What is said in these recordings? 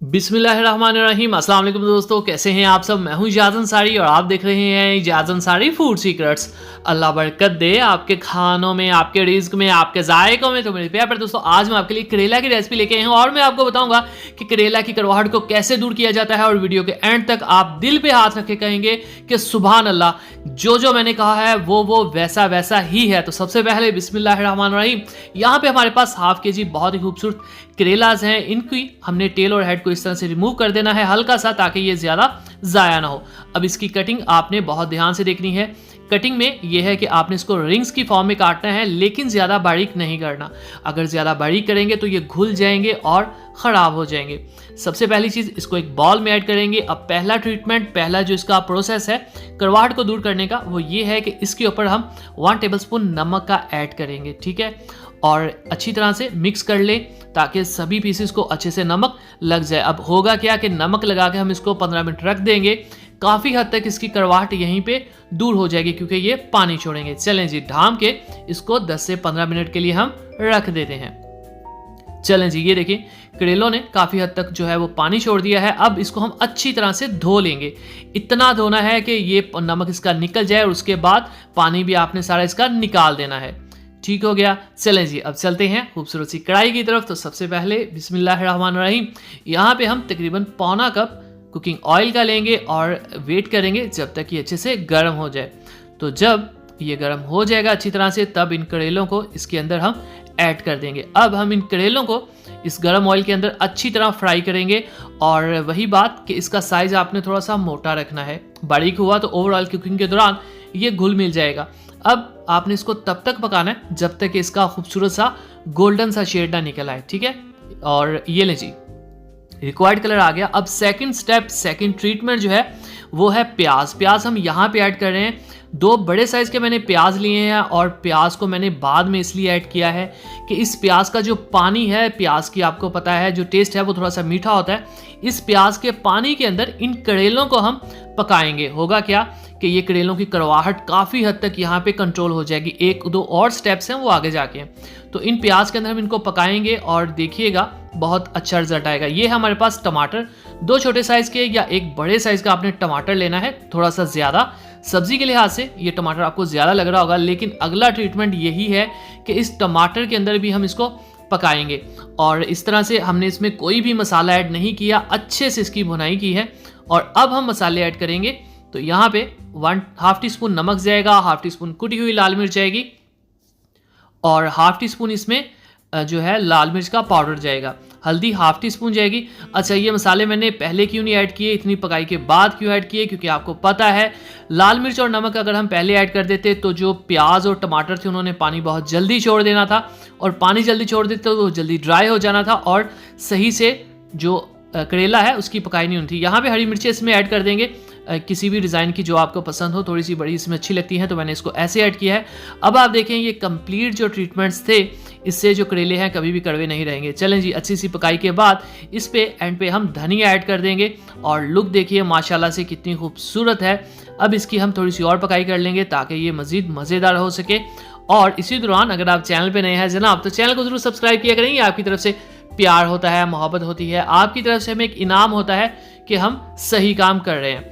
बिस्मिल्लाहिर्रहमानिर्रहीम। अस्सलाम वालेकुम दोस्तों, कैसे हैं आप सब। मैं हूं इजाज़ अंसारी और आप देख रहे हैं इजाज़ अंसारी फूड सीक्रेट्स। अल्लाह बरकत दे आपके खानों में, आपके रिज्क में, आपके जायकों में। तो मेरे प्यारे दोस्तों, आज मैं आपके लिए करेला की रेसिपी लेके आया हूं और मैं आपको बताऊंगा कि करेला की कड़वाहट को कैसे दूर किया जाता है। और वीडियो के एंड तक आप दिल पे हाथ रख के कहेंगे कि सुभान अल्लाह, जो मैंने कहा है वो वैसा वैसा ही है। तो सबसे पहले बिस्मिल्लाहिर्रहमानिर्रहीम, यहाँ पे हमारे पास हाफ के जी बहुत ही खूबसूरत करेलाज हैं। इनकी हमने टेल और हेड को इस तरह से रिमूव कर देना है हल्का सा, ताकि ये ज़्यादा ज़ाया ना हो। अब इसकी कटिंग आपने बहुत ध्यान से देखनी है। कटिंग में यह है कि आपने इसको रिंग्स की फॉर्म में काटना है, लेकिन ज़्यादा बारीक नहीं करना। अगर ज़्यादा बारीक करेंगे तो ये घुल जाएंगे और ख़राब हो जाएंगे। सबसे पहली चीज़, इसको एक बॉल में ऐड करेंगे। अब पहला ट्रीटमेंट, पहला जो इसका प्रोसेस है कड़वाहट को दूर करने का, वो ये है कि इसके ऊपर हम 1 टेबलस्पून नमक का ऐड करेंगे। ठीक है, और अच्छी तरह से मिक्स कर लें ताकि सभी पीसेस को अच्छे से नमक लग जाए। अब होगा क्या कि नमक लगा के हम इसको 15 मिनट रख देंगे। काफ़ी हद तक इसकी कड़वाहट यहीं पे दूर हो जाएगी, क्योंकि ये पानी छोड़ेंगे। चलें जी, ढाम के इसको 10 से 15 मिनट के लिए हम रख देते हैं। चलें जी, ये देखिए करेलों ने काफ़ी हद तक जो है वो पानी छोड़ दिया है। अब इसको हम अच्छी तरह से धो लेंगे। इतना धोना है कि ये नमक इसका निकल जाए, और उसके बाद पानी भी आपने सारा इसका निकाल देना है। ठीक हो गया। चलें जी, अब चलते हैं खूबसूरत सी कढ़ाई की तरफ। तो सबसे पहले बिस्मिल्लाहिर्रहमानिर्रहीम, यहाँ पे हम तकरीबन पौना कप कुकिंग ऑयल का लेंगे और वेट करेंगे जब तक ये अच्छे से गर्म हो जाए। तो जब ये गर्म हो जाएगा अच्छी तरह से, तब इन करेलों को इसके अंदर हम ऐड कर देंगे। अब हम इन करेलों को इस गर्म ऑयल के अंदर अच्छी तरह फ्राई करेंगे। और वही बात कि इसका साइज आपने थोड़ा सा मोटा रखना है। बारीक हुआ तो ओवरऑल कुकिंग के दौरान ये घुल मिल जाएगा। अब आपने इसको तब तक पकाना है जब तक इसका खूबसूरत सा गोल्डन सा शेड ना निकल आए। ठीक है, और ये ले जी, रिक्वायर्ड कलर आ गया। अब सेकंड स्टेप, सेकंड ट्रीटमेंट जो है वो है प्याज। प्याज हम यहाँ पे ऐड कर रहे हैं। 2 बड़े साइज के मैंने प्याज लिए हैं, और प्याज को मैंने बाद में इसलिए ऐड किया है कि इस प्याज का जो पानी है, प्याज की आपको पता है जो टेस्ट है वो थोड़ा सा मीठा होता है। इस प्याज के पानी के अंदर इन करेलों को हम पकाएंगे। होगा क्या कि ये करेलों की कड़वाहट काफ़ी हद तक यहाँ पे कंट्रोल हो जाएगी। 1-2 और स्टेप्स हैं वो आगे जाके हैं। तो इन प्याज के अंदर हम इनको पकाएंगे और देखिएगा बहुत अच्छा रिजल्ट आएगा। ये हमारे पास टमाटर 2 छोटे साइज के या 1 बड़े साइज का आपने टमाटर लेना है, थोड़ा सा ज़्यादा। सब्जी के लिहाज से ये टमाटर आपको ज़्यादा लग रहा होगा, लेकिन अगला ट्रीटमेंट यही है कि इस टमाटर के अंदर भी हम इसको पकाएंगे। और इस तरह से हमने इसमें कोई भी मसाला ऐड नहीं किया, अच्छे से इसकी भुनाई की है। और अब हम मसाले ऐड करेंगे। तो यहाँ पे 1/2 टीस्पून नमक जाएगा, 1/2 टीस्पून कुटी हुई लाल मिर्च जाएगी, और 1/2 टीस्पून इसमें जो है लाल मिर्च का पाउडर जाएगा। हल्दी 1/2 टीस्पून जाएगी। अच्छा, ये मसाले मैंने पहले क्यों नहीं ऐड किए, इतनी पकाई के बाद क्यों ऐड किए, क्योंकि आपको पता है लाल मिर्च और नमक अगर हम पहले ऐड कर देते तो जो प्याज और टमाटर थे उन्होंने पानी बहुत जल्दी छोड़ देना था, और पानी जल्दी छोड़ देते तो वो जल्दी ड्राई हो जाना था, और सही से जो करेला है उसकी पकाई नहीं होनी थी। यहाँ पे हरी मिर्चें इसमें ऐड कर देंगे, किसी भी डिज़ाइन की जो आपको पसंद हो। थोड़ी सी बड़ी इसमें अच्छी लगती है तो मैंने इसको ऐसे ऐड किया है। अब आप देखें ये कंप्लीट जो ट्रीटमेंट्स थे, इससे जो करेले हैं कभी भी कड़वे नहीं रहेंगे। चलें जी, अच्छी सी पकाई के बाद इस पे एंड पे हम धनिया ऐड कर देंगे, और लुक देखिए माशाल्लाह से कितनी खूबसूरत है। अब इसकी हम थोड़ी सी और पकाई कर लेंगे ताकि ये मज़ीद मज़ेदार हो सके। और इसी दौरान अगर आप चैनल पे नए हैं जनाब, तो चैनल को ज़रूर सब्सक्राइब किया करेंगे। आपकी तरफ से प्यार होता है, मोहब्बत होती है, आपकी तरफ से हमें एक इनाम होता है कि हम सही काम कर रहे हैं।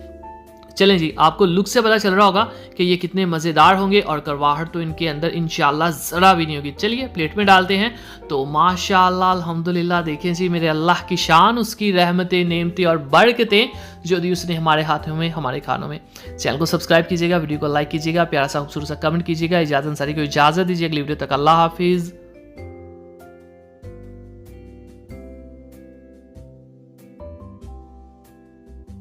चलें जी, आपको लुक से पता चल रहा होगा कि ये कितने मज़ेदार होंगे, और कड़वाहट तो इनके अंदर इंशाल्लाह ज़रा भी नहीं होगी। चलिए प्लेट में डालते हैं। तो माशाल्लाह अल्हम्दुलिल्लाह, देखें जी मेरे अल्लाह की शान, उसकी रहमतें, नेमतें और बरकतें जो दी उसने हमारे हाथों में, हमारे खानों में। चैनल को सब्सक्राइब कीजिएगा, वीडियो को लाइक कीजिएगा, प्यारा सा खूबसूरत सा कमेंट कीजिएगा। इजाज़त अंसारी को इजाज़त दीजिए, अगली वीडियो तक अल्लाह हाफिज़।